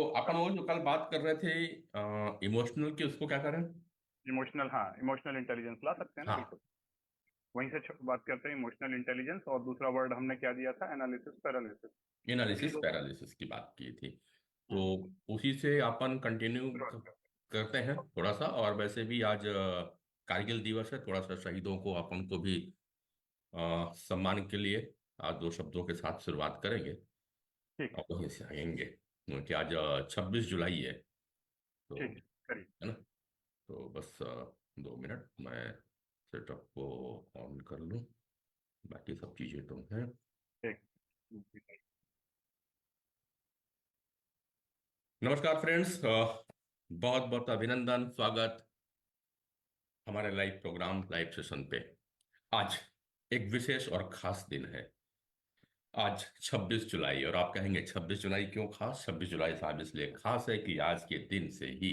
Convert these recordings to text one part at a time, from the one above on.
तो अपन वो जो कल बात कर रहे थे इमोशनल की, उसको क्या करें? इमोशनल, हाँ, इमोशनल इंटेलिजेंस ला सकते हैं ना, हाँ, बिल्कुल। वहीं से बात करते हैं, इमोशनल इंटेलिजेंस। और दूसरा वर्ड हमने क्या दिया था? Analysis paralysis. इन एनालिसिस दो। पैरालिसिस की बात की थी। तो हम्म, उसी से अपन कंटिन्यू शुरुआत करते करते हैं थोड़ा सा। और वैसे भी आज कारगिल दिवस है, थोड़ा सा शहीदों को अपन को भी सम्मान के लिए आज दो शब्दों के साथ शुरुआत करेंगे ठीक और वहीं से आएंगे, क्योंकि आज 26 जुलाई है। तो ठीक, करिए। है ना। तो बस 2 मिनट मैं सेटअप को ऑन कर लूँ। बाकी सब चीज़ें तो हैं। ठीक। नमस्कार फ्रेंड्स, बहुत बहुत अभिनंदन, स्वागत हमारे लाइव प्रोग्राम, लाइव सेशन पे। आज एक विशेष और खास दिन है। आज 26 जुलाई, और आप कहेंगे 26 जुलाई क्यों खास? 26 जुलाई साहब इसलिए खास है कि आज के दिन से ही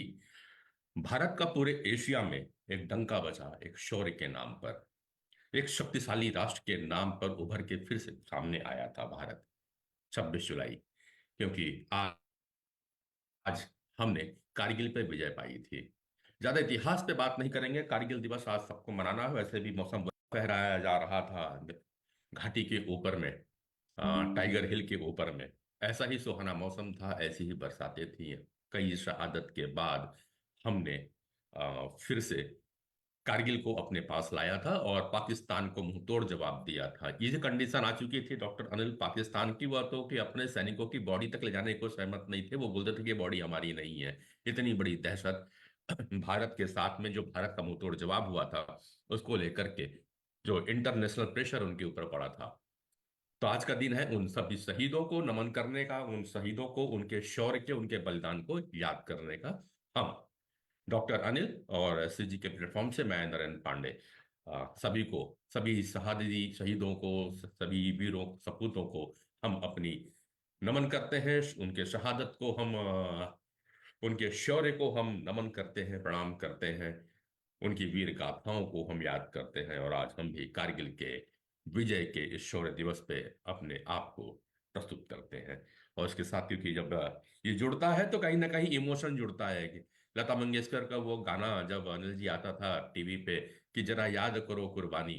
भारत का पूरे एशिया में एक डंका बजा, एक शौर्य के नाम पर, एक शक्तिशाली राष्ट्र के नाम पर उभर के फिर से सामने आया था भारत। 26 जुलाई, क्योंकि आज हमने कारगिल पे विजय पाई थी। ज्यादा इतिहास पे बात नहीं करेंगे, कारगिल दिवस आज सबको मनाना है। वैसे भी मौसम फहराया जा रहा था घाटी के ऊपर में, टाइगर हिल के ऊपर में। ऐसा ही सुहाना मौसम था, ऐसी ही बरसातें थी। कई शहादत के बाद हमने फिर से कारगिल को अपने पास लाया था और पाकिस्तान को मुंह तोड़ जवाब दिया था। ये जो कंडीशन आ चुकी थी डॉक्टर अनिल पाकिस्तान की, वह तो कि अपने सैनिकों की बॉडी तक ले जाने को सहमत नहीं थे। वो बोलते थे कि बॉडी हमारी नहीं है। इतनी बड़ी दहशत भारत के साथ में, जो भारत का मुंह तोड़ जवाब हुआ था, उसको लेकर के जो इंटरनेशनल प्रेशर उनके ऊपर पड़ा था। तो आज का दिन है उन सभी शहीदों को नमन करने का, उन शहीदों को, उनके शौर्य के, उनके बलिदान को याद करने का। हम डॉक्टर अनिल और एससीजी के प्लेटफॉर्म से मैं नरेंद्र पांडे सभी को, सभी शहादी शहीदों को, सभी वीरों सपूतों को हम अपनी नमन करते हैं। उनके शहादत को हम उनके शौर्य को हम नमन करते हैं, प्रणाम करते हैं। उनकी वीर गाथाओं को हम याद करते हैं। और आज हम भी कारगिल के विजय के इस शौर्य दिवस पे अपने आप को प्रस्तुत करते हैं। और इसके साथ, क्योंकि जब ये जुड़ता है तो कहीं ना कहीं इमोशन जुड़ता है। कि लता मंगेशकर का वो गाना जब अनिल जी आता था टीवी पे कि जरा याद करो कुर्बानी,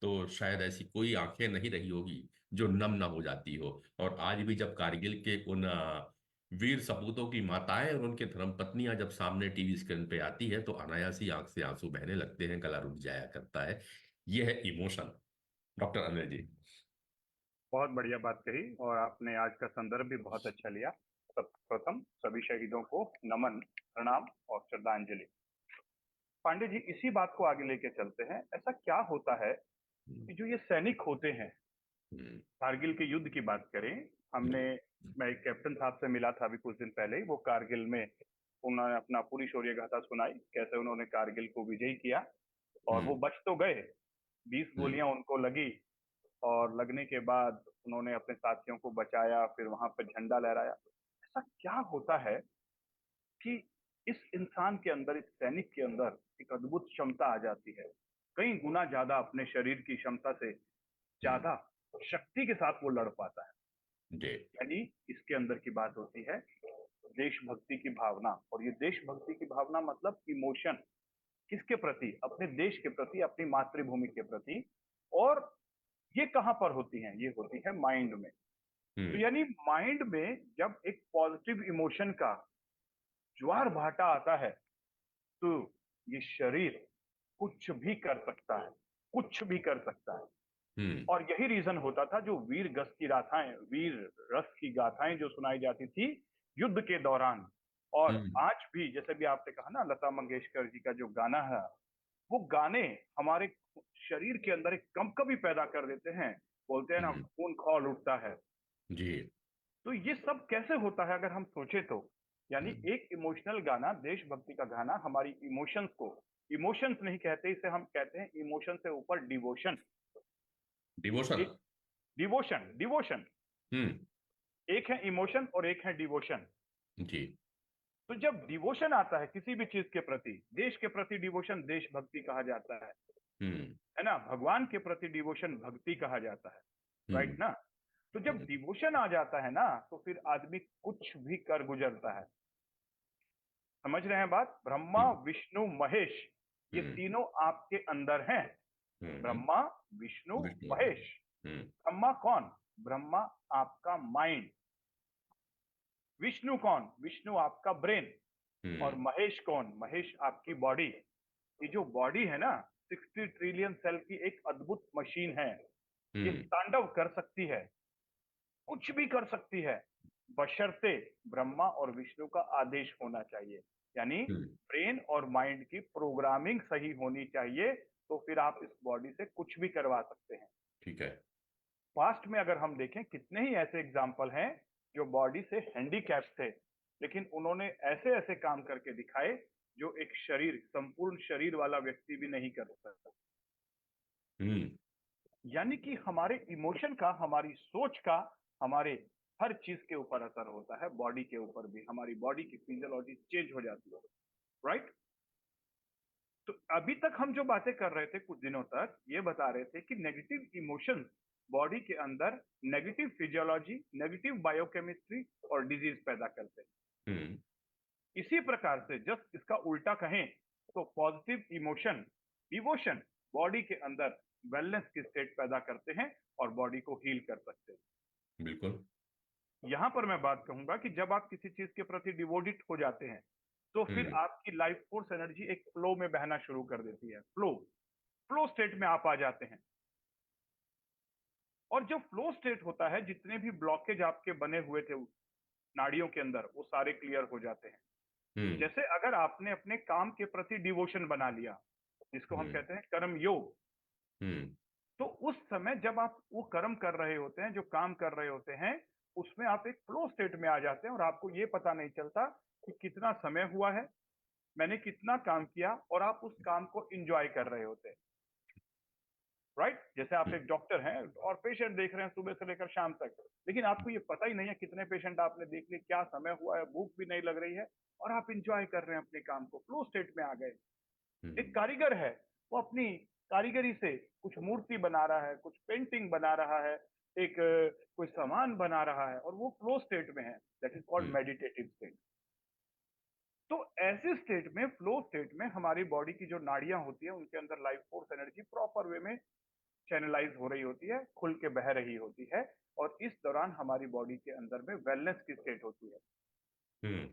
तो शायद ऐसी कोई आंखें नहीं रही होगी जो नम ना हो जाती हो। और आज भी जब कारगिल के उन वीर सपूतों की माताएं और उनके धर्मपत्नियां जब सामने टीवी स्क्रीन पे आती है, तो अनायास ही आंख से आंसू बहने लगते हैं, गला रुक जाया करता है। यह है इमोशन। डॉक्टर अनिल जी। बहुत बढ़िया बात कही, और आपने आज का संदर्भ भी बहुत अच्छा लिया। सब प्रथम सभी शहीदों को नमन, प्रणाम और श्रद्धांजलि। पांडे जी, इसी बात को आगे लेके चलते हैं। ऐसा क्या होता है हम्म, कि जो ये सैनिक होते हैं, हम्म, कारगिल के युद्ध की बात करें, हमने, हम्म, मैं एक कैप्टन साहब से मिला था अभी कुछ दिन पहले ही। वो कारगिल में उन्होंने अपना पूरी शौर्य गाथा सुनाई, कैसे उन्होंने कारगिल को विजयी किया। और वो हम्म, बच तो गए, 20 गोलियां उनको लगी, और लगने के बाद उन्होंने अपने साथियों को बचाया, फिर वहां पर झंडा लहराया। ऐसा क्या होता है कि इस इंसान के अंदर, इस सैनिक के अंदर एक अद्भुत क्षमता आ जाती है, कई गुना ज्यादा अपने शरीर की क्षमता से हम्म, ज्यादा शक्ति के साथ वो लड़ पाता है। जी। यानी इसके अंदर की बात होती है देशभक्ति की भावना। और ये देशभक्ति की भावना मतलब इमोशन, किसके प्रति? अपने देश के प्रति, अपनी मातृभूमि के प्रति। और ये कहां पर होती हैं? ये होती है माइंड में। तो हम्म, यानी माइंड में जब एक पॉजिटिव इमोशन का ज्वार भाटा आता है, तो ये शरीर कुछ भी कर सकता है, कुछ भी कर सकता है। हम्म, और यही रीजन होता था, जो वीर गस की गाथाएं, वीर रस की गाथाएं जो सुनाई जाती थी युद्ध के दौरान। और हम्म, आज भी, जैसे भी आपने कहा ना, लता मंगेशकर जी का जो गाना है, वो गाने हमारे शरीर के अंदर एक कंपकपी पैदा कर देते हैं। बोलते हैं ना, हम्म, खून खौल उठता है। जी। तो ये सब कैसे होता है अगर हम सोचे तो? यानी हम्म, एक इमोशनल गाना, देशभक्ति का गाना, हमारी इमोशंस को, इमोशंस नहीं कहते इसे, हम कहते हैं इमोशन से ऊपर डिवोशन। डिवोशन। एक डिवोशन, डिवोशन, हम्म, एक है इमोशन और एक है डिवोशन। जी। तो जब डिवोशन आता है किसी भी चीज के प्रति, देश के प्रति डिवोशन देशभक्ति कहा जाता हम्म, है ना? भगवान के प्रति डिवोशन भक्ति कहा जाता है, राइट हम्म, ना? तो जब डिवोशन आ जाता है ना, तो फिर आदमी कुछ भी कर गुजरता है। समझ रहे हैं बात? ब्रह्मा, हम्म, विष्णु, महेश, ये हम्म, तीनों आपके अंदर हैं। ब्रह्मा, विष्णु, विष्णु, महेश। हम्म, ब्रह्मा कौन? ब्रह्मा आपका माइंड। विष्णु कौन? विष्णु आपका ब्रेन। और हम्म, महेश कौन? महेश आपकी बॉडी। ये जो बॉडी है ना, 60 ट्रिलियन सेल की एक अद्भुत मशीन है। ये हम्म, तांडव कर सकती है, कुछ भी कर सकती है, बशर्ते ब्रह्मा और विष्णु का आदेश होना चाहिए। यानी हम्म, ब्रेन और माइंड की प्रोग्रामिंग सही होनी चाहिए, तो फिर आप इस बॉडी से कुछ भी करवा सकते हैं। ठीक है। पास्ट में अगर हम देखें, कितने ही ऐसे एग्जाम्पल हैं जो बॉडी से हैंडीकैप थे, लेकिन उन्होंने ऐसे ऐसे काम करके दिखाए जो एक शरीर, संपूर्ण शरीर वाला व्यक्ति भी नहीं कर सकता। हम्म, यानी कि हमारे इमोशन का, हमारी सोच का, हमारे हर चीज के ऊपर असर होता है, बॉडी के ऊपर भी। हमारी बॉडी की फिजियोलॉजी चेंज हो जाती है, राइट? तो अभी तक हम जो बातें कर रहे थे कुछ दिनों तक, ये बता रहे थे कि नेगेटिव इमोशंस बॉडी के अंदर नेगेटिव फिजियोलॉजी, नेगेटिव बायोकेमिस्ट्री और डिजीज पैदा करते हैं। हम्म, इसी प्रकार से जस्ट इसका उल्टा कहें तो पॉजिटिव इमोशन, डिवोशन बॉडी के अंदर वेलनेस की स्टेट पैदा करते हैं और बॉडी को हील कर सकते हैं। बिल्कुल। यहां पर मैं बात कहूंगा कि जब आप किसी चीज के प्रति डिवोटेड हो जाते हैं, तो फिर हम्म, आपकी लाइफ फोर्स एनर्जी एक फ्लो में बहना शुरू कर देती है। फ्लो, फ्लो स्टेट में आप आ जाते हैं। और जो फ्लो स्टेट होता है, जितने भी ब्लॉकेज आपके बने हुए थे नाड़ियों के अंदर, वो सारे क्लियर हो जाते हैं। हम्म, जैसे अगर आपने अपने काम के प्रति डिवोशन बना लिया, जिसको हम हम्म, कहते हैं कर्म योग, हम्म, तो उस समय जब आप वो कर्म कर रहे होते हैं, जो काम कर रहे होते हैं, उसमें आप एक फ्लो स्टेट में आ जाते हैं और आपको ये पता नहीं चलता कि कितना समय हुआ है, मैंने कितना काम किया, और आप उस काम को इंजॉय कर रहे होते हैं, राइट? जैसे आप हम्म, एक डॉक्टर हैं और पेशेंट देख रहे हैं सुबह से लेकर शाम तक, लेकिन आपको ये पता ही नहीं है कितने पेशेंट आपने देख लिए, क्या समय हुआ है, भूख भी नहीं लग रही है, और आप इंजॉय कर रहे हैं अपने काम को, फ्लो स्टेट में आ गए। हम्म, एक कारीगर है, वो अपनी कारीगरी से कुछ मूर्ति बना रहा है, कुछ पेंटिंग बना रहा है, एक कोई सामान बना रहा है, और वो फ्लो स्टेट में है। That is called hmm, meditative state. तो ऐसे स्टेट में, फ्लो स्टेट में, हमारी बॉडी की जो नाड़ियां होती है, उनके अंदर life force energy proper way में चैनलाइज हो रही होती है, खुल के बह रही होती है, और इस दौरान हमारी बॉडी के अंदर में वेलनेस की स्टेट होती है। हम्म,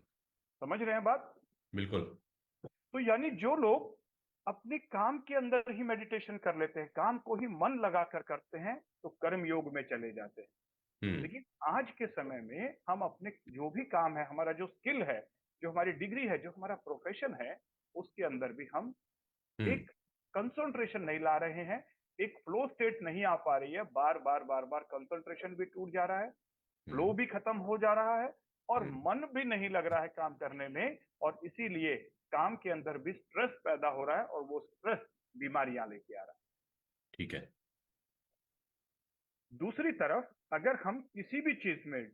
समझ रहे हैं बात? बिल्कुल। तो यानी जो लोग अपने काम के अंदर ही मेडिटेशन कर लेते हैं, काम को ही मन लगा कर करते हैं, तो कर्म योग में चले जाते हैं। हम्म, लेकिन आज के समय में हम अपने जो भी काम है, हमारा जो स्किल है, जो हमारी डिग्री है, जो हमारा प्रोफेशन है, उसके अंदर भी हम हम्म, एक कंसंट्रेशन नहीं ला रहे हैं, एक फ्लो स्टेट नहीं आ पा रही है, बार बार बार बार कंसंट्रेशन भी टूट जा रहा है, फ्लो हम्म, भी खत्म हो जा रहा है, और हम्म, मन भी नहीं लग रहा है काम करने में, और इसीलिए काम के अंदर भी स्ट्रेस पैदा हो रहा है, और वो स्ट्रेस बीमारियां लेके आ रहा है। ठीक है। दूसरी तरफ अगर हम किसी भी चीज में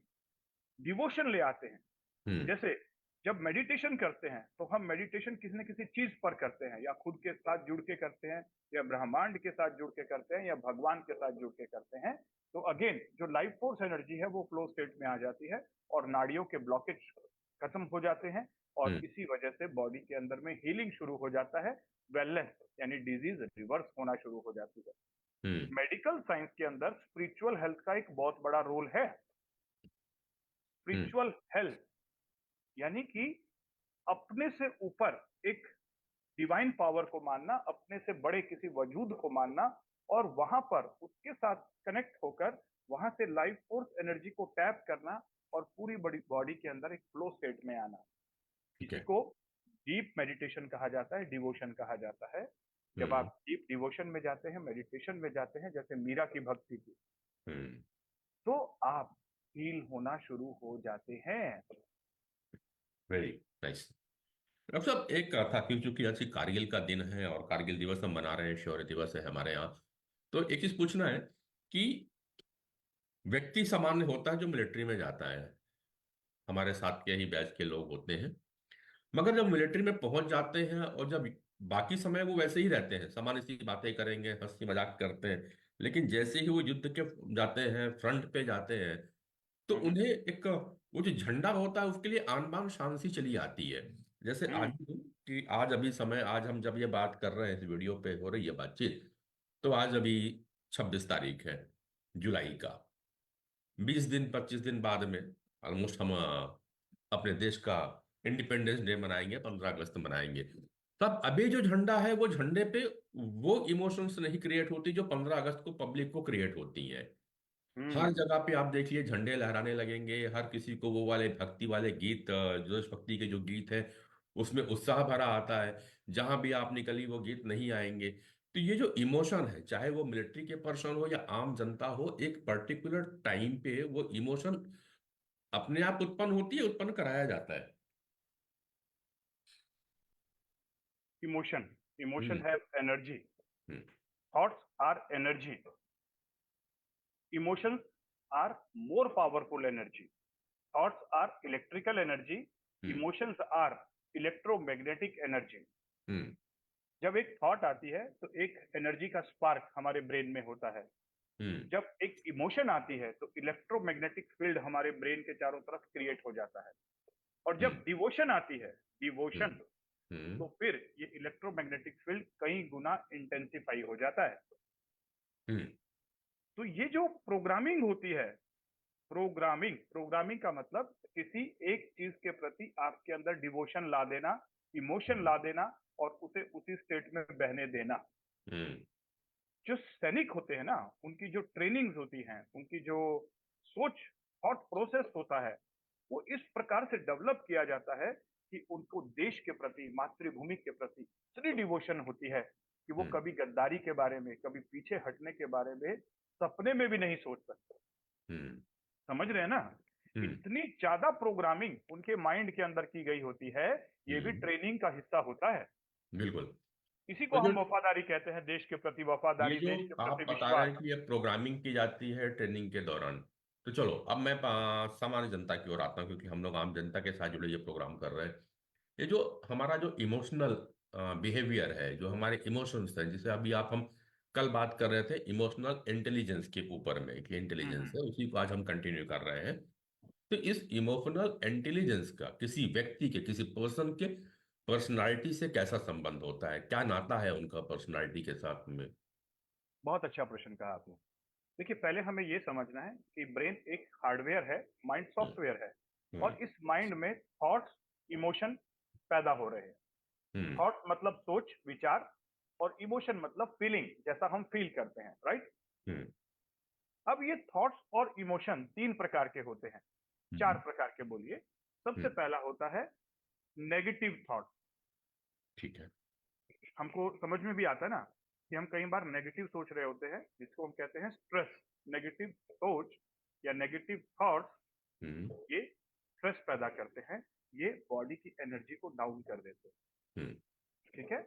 डिवोशन ले आते हैं, हम्म, जैसे जब मेडिटेशन करते हैं, तो हम मेडिटेशन किसी न किसी चीज पर करते हैं, या खुद के साथ जुड़ के करते हैं, या ब्रह्मांड के साथ जुड़ के करते हैं, या भगवान के साथ जुड़ के करते हैं। तो अगेन जो लाइफ फोर्स एनर्जी है, वो फ्लो स्टेट में आ जाती है, और नाड़ियों के ब्लॉकेज खत्म हो जाते हैं, और हम्म, इसी वजह से बॉडी के अंदर में हीलिंग शुरू हो जाता है, वेलनेस यानी डिजीज रिवर्स होना शुरू हो जाती है। हम्म, मेडिकल साइंस के अंदर स्पिरिचुअल हेल्थ का एक बहुत बड़ा रोल है। हम्म, स्पिरिचुअल हेल्थ यानी कि अपने से ऊपर एक डिवाइन पावर को मानना, अपने से बड़े किसी वजूद को मानना, और वहां पर उसके साथ कनेक्ट होकर वहां से लाइफ फोर्स एनर्जी को टैप करना, और पूरी बड़ी बॉडी के अंदर एक फ्लो स्टेट में आना। ठीक इसी है। को डीप मेडिटेशन कहा जाता है, डिवोशन कहा जाता है। जब हम्म, आप डीप डिवोशन में जाते हैं, मेडिटेशन में जाते हैं, जैसे मीरा की भक्ति की, हम्म, तो आप हील होना शुरू हो जाते हैं। Very nice. डॉक्टर साहब, एक था कि चूंकि आज कारगिल का दिन है और कारगिल दिवस हम मना रहे हैं, शौर्य दिवस है हमारे यहाँ, तो एक चीज पूछना है कि व्यक्ति सामान्य होता है जो मिलिट्री में जाता है, हमारे साथ के ही बैच के लोग होते हैं, मगर जब मिलिट्री में पहुंच जाते हैं और जब बाकी समय वो वैसे ही रहते हैं, सामान्य सी बातें करेंगे, हंसी मजाक करते हैं, लेकिन जैसे ही वो युद्ध के जाते हैं, फ्रंट पे जाते हैं, तो हम्म उन्हें एक वो जो झंडा होता है उसके लिए आन बान शान सी चली आती है। जैसे आज हम्म कि आज अभी समय, आज हम जब ये बात कर रहे हैं, इस वीडियो पे हो रही है बातचीत, तो आज अभी 26 तारीख है जुलाई का। 20 दिन 25 दिन बाद में ऑलमोस्ट हम अपने देश का इंडिपेंडेंस डे मनाएंगे, 15 अगस्त मनाएंगे। तब अभी जो झंडा है वो झंडे पे वो इमोशंस नहीं क्रिएट होती जो 15 अगस्त को पब्लिक को क्रिएट होती हैं। हर हम्म जगह पे आप देखिए झंडे लहराने लगेंगे, हर किसी को वो वाले भक्ति वाले गीत, देशभक्ति के जो गीत है उसमें उत्साह भरा आता है। जहां भी आप निकली वो गीत नहीं आएंगे। तो ये जो इमोशन है, चाहे वो मिलिट्री के पर्सन हो या आम जनता हो, एक पर्टिकुलर टाइम पे वो इमोशन अपने आप उत्पन्न होती है, उत्पन्न कराया जाता है। Emotion emotion hmm. है energy. Hmm. Thoughts are energy. Emotions are more powerful energy. Thoughts are electrical energy. Hmm. Emotions are electromagnetic energy. Hmm. जब एक थॉट आती है तो एक एनर्जी का स्पार्क हमारे ब्रेन में होता है। हम्म। जब एक इमोशन आती है तो इलेक्ट्रोमैग्नेटिक फील्ड हमारे ब्रेन के चारों तरफ क्रिएट हो जाता है। और जब हम्म। डिवोशन आती है, डिवोशन, हम्म। हम्म। तो फिर ये इलेक्ट्रोमैग्नेटिक फील्ड कई गुना इंटेंसिफाई हो जाता है। हम्म। तो ये जो प्रोग्रामिंग होती है, प्रोग्रामिंग प्रोग्रामिंग का मतलब किसी एक चीज के प्रति आपके अंदर डिवोशन ला देना, इमोशन हम्म। ला देना और उसे उसी स्टेट में बहने देना। हम्म। जो सैनिक होते हैं ना, उनकी जो ट्रेनिंग्स होती हैं, उनकी जो सोच, थॉट प्रोसेस होता है, वो इस प्रकार से डेवलप किया जाता है कि उनको देश के प्रति, मातृभूमि के प्रति इतनी डिवोशन होती है कि वो हम्म। कभी गद्दारी के बारे में, कभी पीछे हटने के बारे में सपने में भी नहीं सोच सकते। हम्म। समझ रहे हैं ना? हम्म। इतनी ज्यादा प्रोग्रामिंग उनके माइंड के अंदर की गई होती है। ये भी हम्म। ट्रेनिंग का हिस्सा होता है। बिल्कुल। इसी को तो जो हम वफादारी कहते हैं, देश के प्रति ये वफादारी, जो देश के आप प्रति बता रहे विश्वास। हैं कि ये प्रोग्रामिंग की जाती है ट्रेनिंग के दौरान, तो चलो अब मैं सामान्य जनता की ओर आता हूँ, क्योंकि हम लोग आम जनता के साथ जुड़े ये प्रोग्राम कर रहे हैं। ये जो हमारा जो इमोशनल बिहेवियर है, जो हमारे इमोशंस हैं, जिसे अभी आप हम कल बात कर रहे थे इमोशनल इंटेलिजेंस के ऊपर में, कि इंटेलिजेंस हम्म। है, उसी को आज हम कंटिन्यू कर रहे हैं। तो इस इमोशनल इंटेलिजेंस का किसी व्यक्ति के, किसी पर्सन के पर्सनालिटी से कैसा संबंध होता है, क्या नाता है उनका पर्सनालिटी के साथ में? बहुत अच्छा प्रश्न कहा आपने। देखिए, पहले हमें ये समझना है कि ब्रेन एक हार्डवेयर है, माइंड हम्म। सॉफ्टवेयर है। हम्म। और इस माइंड में थॉट्स, इमोशन पैदा हो रहे हैं। हम्म। थॉट मतलब सोच, विचार, और इमोशन मतलब फीलिंग, जैसा हम फील करते हैं, राइट? हम्म। अब ये थॉट्स और इमोशन तीन प्रकार के होते हैं, चार हम्म। प्रकार के बोलिए। सबसे हम्म। पहला होता है नेगेटिव थॉट। ठीक है। हमको समझ में भी आता है ना कि हम कई बार नेगेटिव सोच रहे होते हैं, जिसको हम कहते हैं स्ट्रेस। नेगेटिव सोच या नेगेटिव थॉट्स, हम्म। ये स्ट्रेस पैदा करते हैं। ये बॉडी की एनर्जी को डाउन कर देते हैं। हम्म। ठीक है।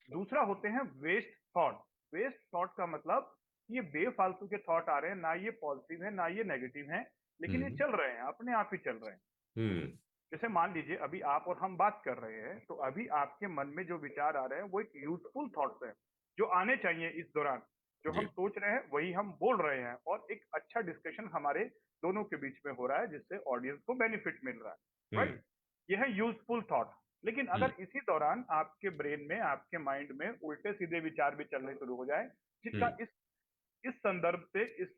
दूसरा होते हैं वेस्ट थॉट। वेस्ट थॉट का मतलब ये बेफालतू के थॉट आ रहे हैं, ना ये पॉजिटिव है ना ये नेगेटिव है, लेकिन ये हम्म। चल रहे हैं, अपने आप ही चल रहे हैं। हम्म। जैसे मान लीजिए अभी आप और हम बात कर रहे हैं, तो अभी आपके मन में जो विचार आ रहे हैं वो एक यूजफुल थॉट्स हैं, जो आने चाहिए इस दौरान। जो जी। हम सोच रहे हैं वही हम बोल रहे हैं, और एक अच्छा डिस्कशन हमारे दोनों के बीच में हो रहा है, जिससे ऑडियंस को बेनिफिट मिल रहा है, हम्म। राइट? यह है यूजफुल थॉट। लेकिन हम्म। अगर इसी दौरान आपके ब्रेन में, आपके माइंड में उल्टे सीधे विचार भी चलने शुरू हो जाए, जिसका हम्म। इस संदर्भ से, इस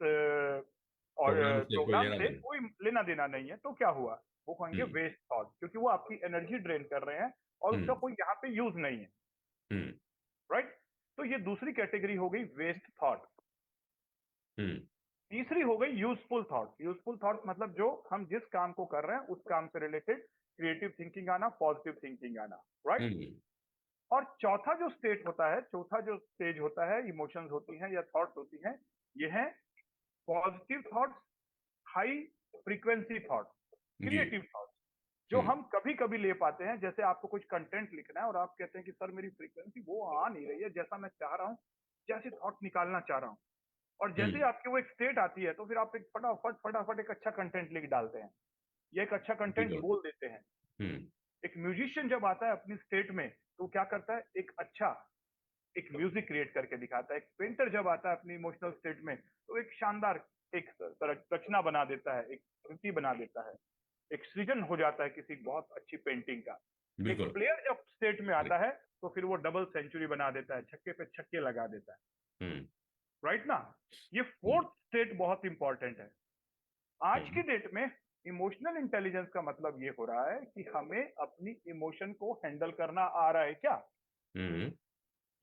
और प्रोग्राम से कोई प्रोग्राम लेना से देना? कोई लेना देना नहीं है, तो क्या हुआ? वो कहेंगे हम्म। वेस्ट थॉट, क्योंकि वो आपकी एनर्जी ड्रेन कर रहे हैं और उसका हम्म। कोई यहाँ पे यूज नहीं है, हम्म। राइट? तो ये दूसरी कैटेगरी हो गई वेस्ट थॉट। हम्म। तीसरी हो गई यूजफुल थॉट। यूजफुल थॉट मतलब जो हम जिस काम को कर रहे हैं उस काम से रिलेटेड क्रिएटिव थिंकिंग आना, पॉजिटिव थिंकिंग आना, राइट? हम्म। और चौथा जो स्टेट होता है, चौथा जो स्टेज होता है, इमोशंस होती हैं या थॉट्स होती हैं, ये है positive thoughts, high frequency thought, जी। क्रिएटिव थॉट, जो हम्म। हम कभी कभी ले पाते हैं। जैसे आपको कुछ कंटेंट लिखना है और आप कहते हैं कि सर मेरी फ्रीक्वेंसी वो आ नहीं रही है जैसा मैं चाह रहा हूँ, जैसे थॉट निकालना चाह रहा हूँ। और जैसे ही हम्म। आपकी वो एक स्टेट आती है, तो फिर आप एक फटाफट फटाफट एक अच्छा कंटेंट लिख डालते हैं, ये एक अच्छा कंटेंट बिल्कुल। बोल देते हैं। हम्म। एक म्यूजिशियन जब आता है अपनी स्टेट में, तो क्या करता है? एक अच्छा एक म्यूजिक क्रिएट करके दिखाता है। एक पेंटर जब आता है अपनी इमोशनल स्टेट में तो एक शानदार एक रचना बना देता है, एक कृति बना देता है, एक सृजन हो जाता है किसी बहुत अच्छी पेंटिंग का। एक बिल्कुल। प्लेयर जब स्टेट में आता है तो फिर वो डबल सेंचुरी बना देता है, छक्के पे छक्के लगा देता है, हम्म। राइट ना। ये हम्म। फोर्थ स्टेट बहुत इंपॉर्टेंट है। आज की हम्म। डेट में इमोशनल इंटेलिजेंस का मतलब ये हो रहा है कि हमें अपनी इमोशन को हैंडल करना आ रहा है क्या। हम्म।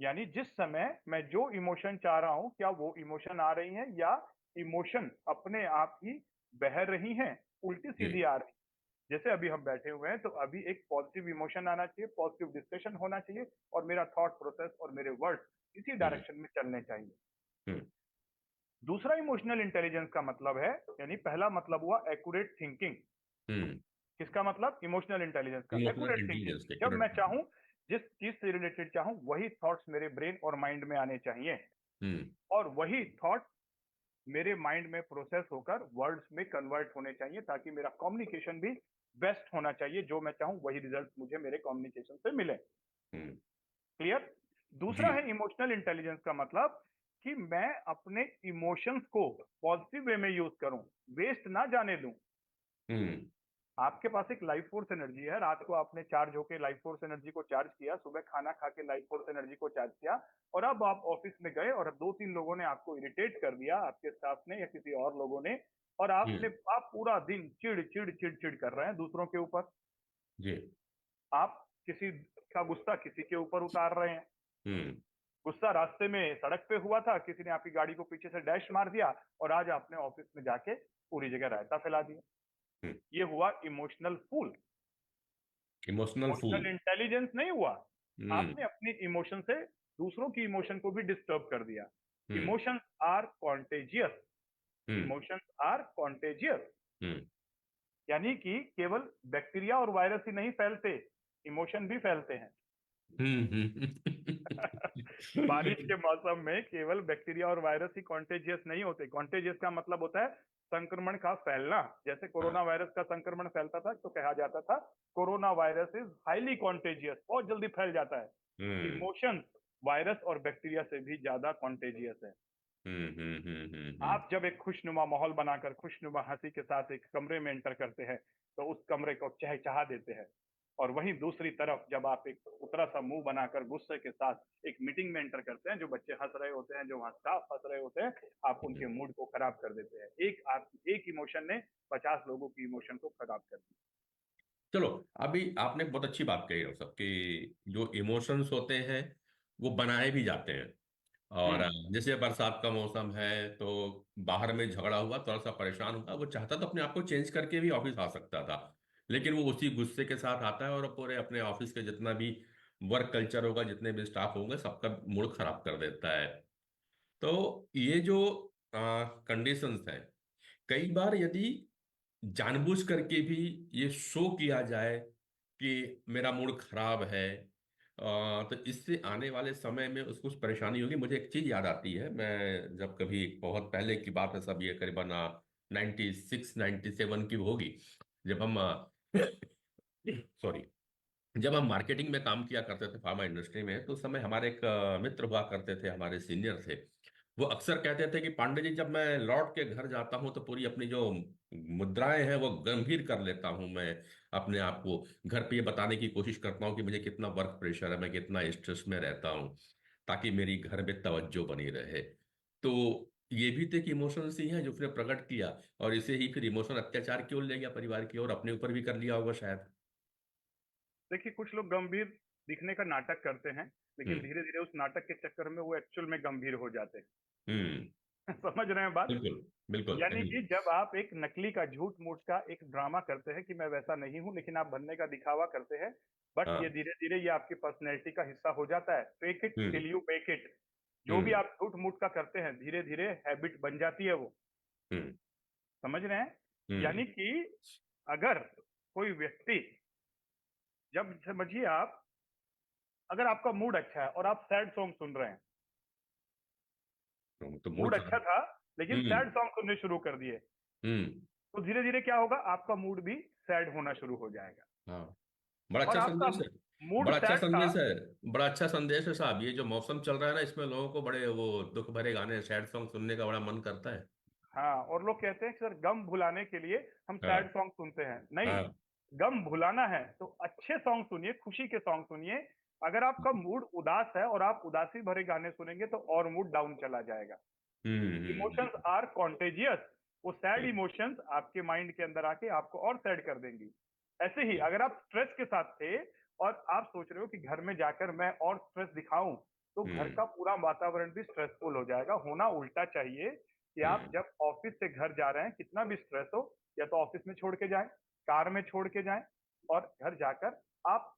यानी जिस समय मैं जो इमोशन चाह रहा हूं क्या वो इमोशन आ रही हैं या इमोशन अपने आप ही बह रही हैं, उल्टी जी। सीधी आ रही हैं। जैसे अभी हम बैठे हुए हैं तो अभी एक पॉजिटिव इमोशन आना चाहिए, पॉजिटिव डिस्कशन होना चाहिए और मेरा थॉट प्रोसेस और मेरे वर्ड्स इसी हम्म। डायरेक्शन में चलने चाहिए। हम्म। दूसरा इमोशनल इंटेलिजेंस का मतलब है, यानी पहला मतलब हुआ एक्यूरेट थिंकिंग। हम्म। किसका मतलब? इमोशनल इंटेलिजेंस का। इमोशनल एक्यूरेट थिंकिंग, इंटेलिजेंस के जब मैं एक्यूरेट। चाहूं जिस चीज से रिलेटेड चाहूं वही थॉट्स मेरे ब्रेन और माइंड में आने चाहिए हम्म। और वही थॉट मेरे माइंड में प्रोसेस होकर वर्ड्स में कन्वर्ट होने चाहिए ताकि मेरा कम्युनिकेशन भी बेस्ट होना चाहिए। जो मैं चाहूं वही रिजल्ट मुझे मेरे कम्युनिकेशन से मिले। हम्म। क्लियर? जी। दूसरा है इमोशनल इंटेलिजेंस का मतलब कि मैं अपने इमोशंस को पॉजिटिव वे में यूज करूं, वेस्ट ना जाने दूं। हम्म। आपके पास एक लाइफ फोर्स एनर्जी है, रात को आपने चार्ज होकर लाइफ फोर्स एनर्जी को चार्ज किया, सुबह खाना खा के लाइफ फोर्स एनर्जी को चार्ज किया और अब आप ऑफिस में गए और दो तीन लोगों ने आपको इरिटेट कर दिया, आपके स्टाफ ने या किसी और लोगों ने, और हम्म। आप पूरा दिन चिड़ चिड़ चिड़ चिड़ कर रहे हैं दूसरों के ऊपर। जी। आप किसी का गुस्सा किसी के ऊपर उतार रहे हैं। हम्म। गुस्सा रास्ते में सड़क पे हुआ था, किसी ने आपकी गाड़ी को पीछे से डैश मार दिया और आज आपने ऑफिस में जाके पूरी जगह रायता फैला दिया। हम्म। ये हुआ emotional fool. Emotional fool. Emotional intelligence नहीं हुआ। हम्म। आपने अपनी इमोशन से दूसरों की इमोशन को भी डिस्टर्ब कर दिया। Hmm. Emotions are contagious. Hmm. Emotions are contagious, hmm. यानी कि केवल बैक्टीरिया और वायरस ही नहीं फैलते, इमोशन भी फैलते हैं। बारिश के मौसम में केवल बैक्टीरिया और वायरस ही कॉन्टेजियस नहीं होते। कॉन्टेजियस का मतलब होता है संक्रमण का फैलना। जैसे हाँ। कोरोना वायरस का संक्रमण फैलता था तो कहा जाता था corona virus is highly contagious, बहुत जल्दी फैल जाता है। हम्म। इमोशन वायरस और बैक्टीरिया से भी ज्यादा कॉन्टेजियस है। हम्म। हम्म। हम्म। आप जब एक खुशनुमा माहौल बनाकर खुशनुमा हंसी के साथ एक कमरे में एंटर करते हैं तो उस कमरे को चहचहा देते हैं, और वहीं दूसरी तरफ जब आप एक उतरा सा मुंह बनाकर गुस्से के साथ एक मीटिंग में एंटर करते हैं, जो बच्चे हंस रहे होते हैं, जो वहां स्टाफ हंस रहे होते हैं, आप उनके मूड को खराब कर देते हैं। एक इमोशन ने 50 लोगों की इमोशन को खराब कर दिया। चलो, अभी आपने बहुत अच्छी बात कही है सब कि जो इमोशंस होते हैं वो बनाए भी जाते हैं। और हम्म। जैसे बरसात का मौसम है तो बाहर में झगड़ा हुआ, थोड़ा सा परेशान हुआ, वो चाहता तो अपने आप को चेंज करके भी ऑफिस आ सकता था, लेकिन वो उसी गुस्से के साथ आता है और पूरे अपने ऑफिस के जितना भी वर्क कल्चर होगा, जितने भी स्टाफ होंगे, सबका मूड खराब कर देता है। तो ये जो कंडीशंस हैं, कई बार यदि जानबूझ करके भी ये शो किया जाए कि मेरा मूड खराब है, तो इससे आने वाले समय में उसको कुछ परेशानी होगी। मुझे एक चीज याद आती है, मैं जब कभी बहुत पहले की बात है, सब ये करीबन 96 97 की होगी, जब हम सॉरी, जब हम मार्केटिंग में काम किया करते थे फार्मा इंडस्ट्री में, तो उस समय हमारे एक मित्र हुआ करते थे, हमारे सीनियर थे। वो अक्सर कहते थे कि पांडे जी, जब मैं लौट के घर जाता हूँ तो पूरी अपनी जो मुद्राएं हैं वो गंभीर कर लेता हूँ मैं अपने आप को। घर पे ये बताने की कोशिश करता हूँ कि मुझे कितना वर्क प्रेशर है, मैं कितना स्ट्रेस में रहता हूँ, ताकि मेरी घर में तवज्जो बनी रहे। तो ये भी तो एक इमोशंस ही है जो उसने प्रकट किया, और इसे ही फिर इमोशन अत्याचार की ओर ले गया परिवार की ओर, अपने ऊपर भी कर लिया होगा शायद। देखिए, कुछ लोग गंभीर दिखने का नाटक करते हैं लेकिन हम्म। धीरे धीरे उस नाटक के चक्कर में वो एक्चुअल में गंभीर हो जाते हम्म। हैं। समझ रहे हैं बात? बिल्कुल। बिल्कुल यानी एग्री। कि जब आप एक नकली का झूठ मूठ का एक ड्रामा करते हैं कि मैं वैसा नहीं हूं, लेकिन आप बनने का दिखावा करते हैं, बट ये हाँ। धीरे धीरे ये आपकी पर्सनैलिटी का हिस्सा हो जाता है। Fake it hmm. Till you make it. जो भी हम्म। आप झूठ मूठ का करते हैं धीरे धीरे हैबिट बन जाती है वो। हम्म। समझ रहे हैं? हम्म। यानी कि अगर कोई व्यक्ति, जब समझिए आप, अगर आपका मूड अच्छा है और आप सैड सॉन्ग सुन रहे हैं, तो मूड मूड अच्छा खराब। था लेकिन हम्म। सैड सॉन्ग सुनने शुरू कर दिए, हम्म। तो धीरे धीरे क्या होगा, आपका मूड भी सैड होना शुरू हो जाएगा। हाँ, बड़ा और अच्छा आपका संदेश है। मूड बड़ा अच्छा सैड था। संदेश है। बड़ा अच्छा संदेश है साहब। ये जो मौसम चल रहा है ना, इसमें लोगों को बड़े वो दुख भरे गाने, सैड सॉन्ग सुनने का बड़ा मन करता है। हाँ, और लोग कहते हैं कि सर गम भुलाने के लिए हम सैड हाँ। सॉन्ग सुनते हैं। नहीं, हाँ। गम भुलाना है तो अच्छे सॉन्ग सुनिए, खुशी के सॉन्ग सुनिए। अगर आपका मूड उदास है और आप उदासी भरे गाने सुनेंगे तो और मूड डाउन चला जाएगा। हम्म। Emotions are contagious. वो सैड हम्म। इमोशंस आपके माइंड के अंदर आके आपको और सैड कर देंगी। ऐसे ही अगर आप स्ट्रेस के साथ थे और आप सोच रहे हो कि घर में जाकर मैं और स्ट्रेस दिखाऊं, तो घर हम्म। का पूरा वातावरण भी स्ट्रेसफुल हो जाएगा। होना उल्टा चाहिए कि आप हम्म। जब ऑफिस से घर जा रहे हैं, कितना भी स्ट्रेस हो, या तो ऑफिस में छोड़ के जाएं, कार में छोड़ के जाएं, और घर जाकर आप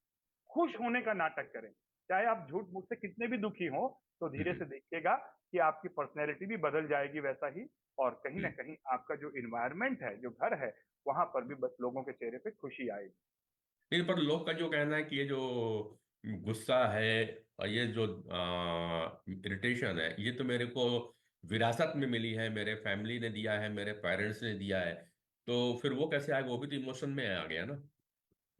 खुश होने का नाटक करें। चाहे आप झूठ मूठ से कितने भी दुखी हो, तो धीरे हम्म। से देखिएगा कि आपकी पर्सनैलिटी भी बदल जाएगी वैसा ही। और कहीं ना हम्म। कहीं आपका जो इन्वायरमेंट है, जो घर है, वहां पर भी बस लोगों के चेहरे पे खुशी आएगी। नहीं, पर लोग का जो कहना है कि ये जो गुस्सा है और ये जो इरिटेशन है, ये तो मेरे को विरासत में मिली है, मेरे फैमिली ने दिया है, मेरे पेरेंट्स ने दिया है। तो फिर वो कैसे आएगा? वो भी तो इमोशन में आ गया ना।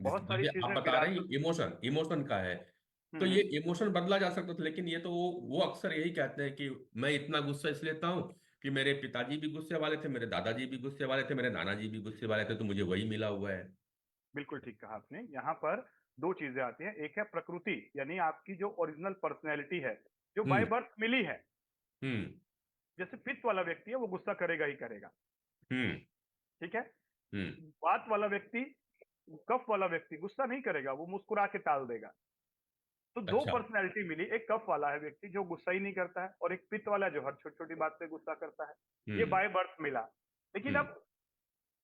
बहुत सारी जैसे आप चीजें बता रहे हैं विरासत। इमोशन इमोशन का है, तो ये हम्म। इमोशन बदला जा सकता था। लेकिन ये तो वो अक्सर यही कहते हैं कि मैं इतना गुस्सा इसलिए लेता हूँ कि मेरे पिताजी भी गुस्से वाले थे, मेरे दादाजी भी गुस्से वाले थे, मेरे नाना जी भी गुस्से वाले थे, तो मुझे वही मिला हुआ है। बिल्कुल ठीक कहा आपने। यहाँ पर दो चीजें आती हैं। एक है प्रकृति, यानी आपकी जो ओरिजिनल पर्सनैलिटी है, जो बाय हम्म। बर्थ मिली है। हम्म। जैसे पित्त वाला व्यक्ति है, वो गुस्सा करेगा ही करेगा। हम्म। ठीक है। हम्म। वात वाला व्यक्ति, कफ वाला व्यक्ति गुस्सा नहीं करेगा, वो मुस्कुरा के टाल देगा। तो दो अच्छा। पर्सनैलिटी मिली। एक कफ वाला है व्यक्ति जो गुस्सा ही नहीं करता है, और एक पित्त वाला जो हर छोटी छोटी बात पे गुस्सा करता है। ये हम्म। बाय बर्थ मिला। लेकिन हम्म। अब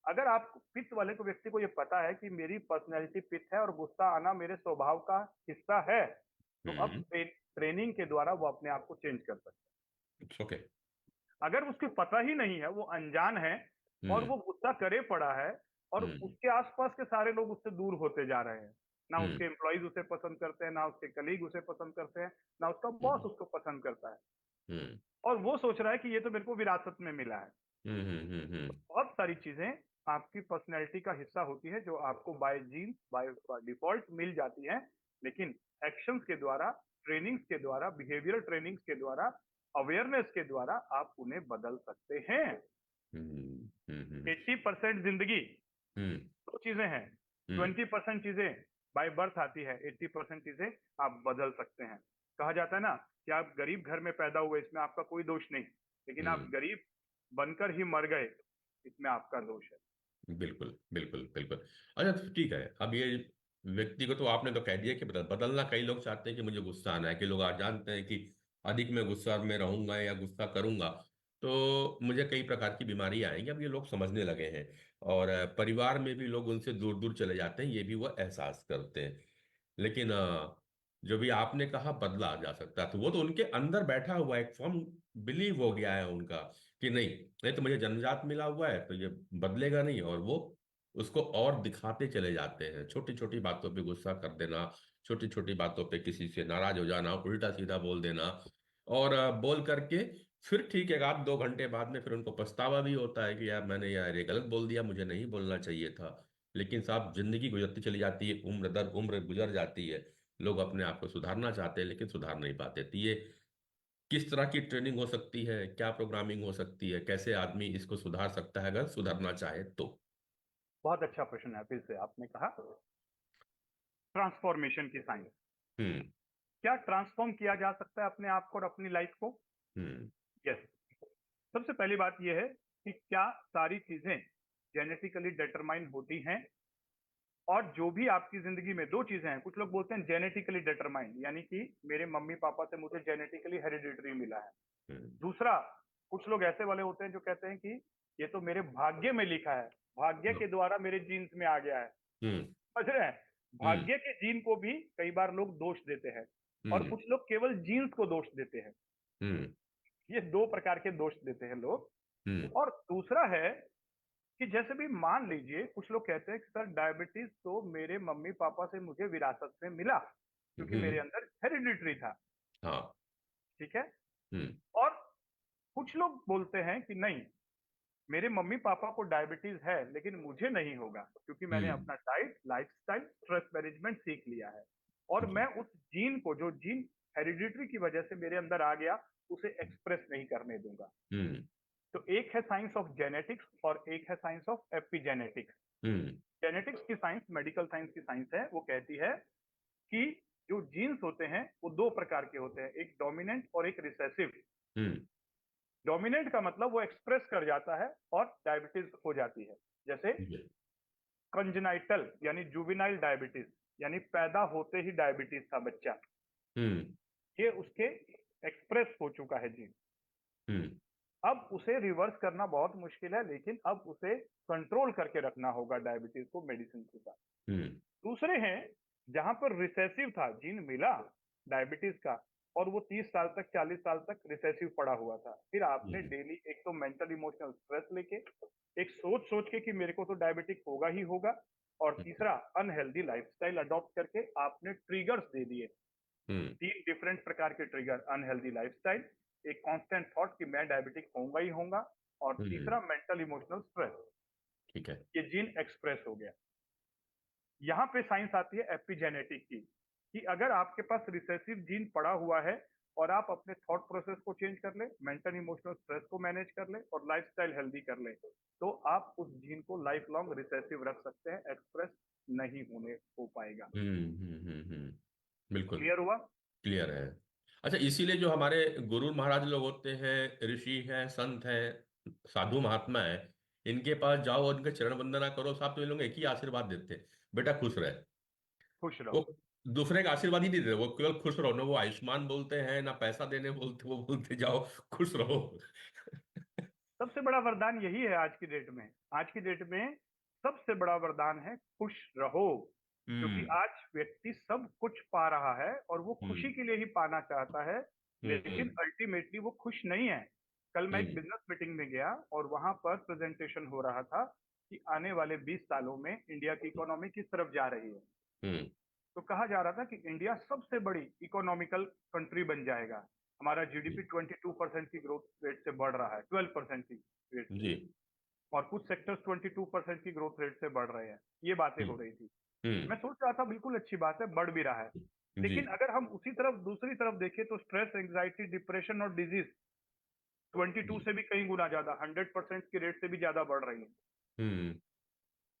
अगर आप पित्त वाले को व्यक्ति को ये पता है कि मेरी पर्सनैलिटी पित्त है और गुस्सा आना मेरे स्वभाव का हिस्सा है, तो अब हम्म। ट्रेनिंग के द्वारा वो अपने आप को चेंज कर सकता इट्स ओके। है। अगर उसको पता ही नहीं है, वो अनजान है, और हम्म। वो गुस्सा करे पड़ा है, और हम्म। उसके आसपास के सारे लोग उससे दूर होते जा रहे हैं, ना हम्म। उसके एम्प्लॉइज उसे पसंद करते हैं, ना उसके कलीग उसे पसंद करते हैं, ना उसका बॉस हम्म। उसको पसंद करता है, हम्म। और वो सोच रहा है कि ये तो मेरे को विरासत में मिला है। हम्म। हम्म। तो बहुत सारी चीजें आपकी पर्सनैलिटी का हिस्सा होती है जो आपको बाय जीन, बाय डिफॉल्ट मिल जाती हैं। लेकिन एक्शंस के द्वारा, ट्रेनिंग्स के द्वारा, बिहेवियर ट्रेनिंग्स के द्वारा, अवेयरनेस के द्वारा आप उन्हें बदल सकते हैं। हम्म। हम्म। 80% जिंदगी हम्म। दो चीजें हैं। हम्म। 20% चीजें बाय बर्थ आती है, 80% चीजें आप बदल सकते हैं। कहा जाता है ना कि आप गरीब घर में पैदा हुए, इसमें आपका कोई दोष नहीं, लेकिन आप हम्म। गरीब बनकर ही मर गए, इसमें आपका दोष है। बिल्कुल बिल्कुल बिल्कुल। अच्छा, तो ठीक है। अब ये व्यक्ति को तो आपने तो कह दिया कि बदलना कई लोग चाहते हैं कि मुझे गुस्सा आना है, कि लोग आज जानते हैं कि अधिक मैं गुस्सा में रहूंगा या गुस्सा करूंगा तो मुझे कई प्रकार की बीमारी आएंगी। अब ये लोग समझने लगे हैं, और परिवार में भी लोग उनसे दूर दूर चले जाते हैं, ये भी वो एहसास करते हैं। लेकिन जो भी आपने कहा बदला जा सकता है, तो वो तो उनके अंदर बैठा हुआ एक फॉर्म बिलीव हो गया है उनका कि नहीं, नहीं तो मुझे जन्मजात मिला हुआ है तो ये बदलेगा नहीं। और वो उसको और दिखाते चले जाते हैं, छोटी छोटी बातों पे गुस्सा कर देना, छोटी छोटी बातों पे किसी से नाराज हो जाना, उल्टा सीधा बोल देना, और बोल करके फिर ठीक है, एक आध 2 घंटे बाद में फिर उनको पछतावा भी होता है कि यार मैंने यार ये गलत बोल दिया, मुझे नहीं बोलना चाहिए था। लेकिन साहब, जिंदगी गुजरती चली जाती है, उम्र दर उम्र गुजर जाती है, लोग अपने आप को सुधारना चाहते हैं लेकिन सुधार नहीं पाते। तो ये किस तरह की ट्रेनिंग हो सकती है, क्या प्रोग्रामिंग हो सकती है, कैसे आदमी इसको सुधार सकता है अगर सुधरना चाहे तो? बहुत अच्छा प्रश्न है। फिर से आपने कहा ट्रांसफॉर्मेशन की साइंस। हम्म। क्या ट्रांसफॉर्म किया जा सकता है अपने आप को और अपनी लाइफ को? हम्म। यस। सबसे पहली बात यह है कि क्या सारी चीजें जेनेटिकली डिटरमाइन होती हैं? और जो भी आपकी जिंदगी में दो चीजें हैं, कुछ लोग बोलते हैं जेनेटिकली डिटरमाइंड, यानी कि मेरे मम्मी पापा से मुझे जेनेटिकली हेरिडिटरी मिला है। हम्म। दूसरा, कुछ लोग ऐसे वाले होते हैं जो कहते हैं कि ये तो मेरे भाग्य में लिखा है, भाग्य के द्वारा मेरे जीन्स में आ गया है। हम्म। समझ रहे हैं? हम्म। भाग्य के जीन को भी कई बार लोग दोष देते हैं, और हम्म। कुछ लोग केवल जीन्स को दोष देते हैं। हम्म। ये दो प्रकार के दोष देते हैं लोग। हम्म। और दूसरा है कि जैसे भी मान लीजिए, कुछ लोग कहते हैं कि सर डायबिटीज तो मेरे मम्मी पापा से मुझे विरासत में मिला, क्योंकि मेरे हम्म। अंदर हेरिडिटरी था। हाँ। ठीक है। हम्म। और कुछ लोग बोलते हैं कि नहीं, मेरे मम्मी पापा को डायबिटीज है लेकिन मुझे नहीं होगा, क्योंकि मैंने हम्म। अपना डाइट, लाइफस्टाइल, स्ट्रेस मैनेजमेंट सीख लिया है। और जी। मैं उस जीन को, जो जीन हेरिडिटरी की वजह से मेरे अंदर आ गया, उसे एक्सप्रेस नहीं करने दूंगा। हम्म। तो एक है साइंस ऑफ जेनेटिक्स और एक है science of epigenetics. Hmm. Genetics की साइंस, मेडिकल साइंस की साइंस है, वो कहती है कि जो जीन्स होते हैं वो दो प्रकार के होते हैं, एक डोमिनेंट और एक रिसेसिव। हम्म। डोमिनेंट का मतलब वो एक्सप्रेस कर जाता है और डायबिटीज हो जाती है। जैसे जी। कंजेनाइटल यानी जुवेनाइल डायबिटीज, यानी पैदा होते ही डायबिटीज था बच्चा, हम्म। ये उसके एक्सप्रेस हो चुका है जीन। हम्म। अब उसे रिवर्स करना बहुत मुश्किल है, लेकिन अब उसे कंट्रोल करके रखना होगा डायबिटीज को मेडिसिन के साथ। हम्म। दूसरे हैं जहां पर रिसेसिव था, जीन मिला डायबिटीज का, और वो 30 साल तक 40 साल तक रिसेसिव पड़ा हुआ था। फिर आपने जी। डेली एक तो मेंटल इमोशनल स्ट्रेस लेके, एक सोच सोच के कि मेरे को तो डायबिटिक होगा ही होगा, और हम्म। तीसरा अनहेल्दी लाइफस्टाइल अडॉप्ट करके आपने ट्रिगर्स दे दिए। हम्म। 3 डिफरेंट प्रकार के ट्रिगर, अनहेल्दी लाइफस्टाइल, एक कांस्टेंट थॉट कि मैं डायबिटिक होऊंगा ही होऊंगा, और हम्म। तीसरा मेंटल इमोशनल स्ट्रेस। ठीक है। ये जीन एक्सप्रेस हो गया। यहाँ पे साइंस आती है एपिजेनेटिक की, कि अगर आपके पास रिसेसिव जीन पड़ा हुआ है और आप अपने थॉट प्रोसेस को चेंज कर ले, मेंटल इमोशनल स्ट्रेस को मैनेज कर ले और लाइफस्टाइल हेल्दी कर ले, तो आप उस जीन को लाइफ लॉन्ग रिसेसिव रख सकते हैं, एक्सप्रेस नहीं होने हो पाएगा। बिल्कुल। क्लियर हुआ? क्लियर है। अच्छा, इसीलिए जो हमारे गुरु महाराज लोग होते हैं, ऋषि हैं, संत हैं, साधु महात्मा हैं, इनके पास जाओ और इनके चरण वंदना करो, साहब तो ये लोग एक ही आशीर्वाद देते हैं, बेटा खुश रहे। खुश वो रहो। दूसरे का आशीर्वाद ही नहीं देते, वो केवल खुश रहो। ना वो आयुष्मान बोलते हैं, ना पैसा देने बोलते, वो बोलते जाओ खुश रहो। सबसे बड़ा वरदान यही है आज की डेट में। आज की डेट में सबसे बड़ा वरदान है खुश रहो, क्योंकि हम्म। आज व्यक्ति सब कुछ पा रहा है और वो खुशी हम्म। के लिए ही पाना चाहता है, लेकिन हम्म। अल्टीमेटली वो खुश नहीं है। कल मैं एक हम्म। बिजनेस मीटिंग में गया और वहां पर प्रेजेंटेशन हो रहा था कि आने वाले 20 सालों में इंडिया की इकोनॉमी किस तरफ जा रही है। हम्म। तो कहा जा रहा था कि इंडिया सबसे बड़ी इकोनॉमिकल कंट्री बन जाएगा। हमारा जीडीपी 22% की ग्रोथ रेट से बढ़ रहा है, 12% की रेट से, जी। और कुछ सेक्टर्स 22% की ग्रोथ रेट से बढ़ रहे हैं। ये बातें हो हम्म। रही थी। हम्म। मैं सोच रहा था बिल्कुल अच्छी बात है, बढ़ भी रहा है। जी। लेकिन अगर हम उसी तरफ दूसरी तरफ देखें तो स्ट्रेस, एंग्जाइटी, डिप्रेशन और डिजीज 22 जी। से भी कहीं गुना ज्यादा, 100% की रेट से भी ज्यादा बढ़ रही है। हम्म।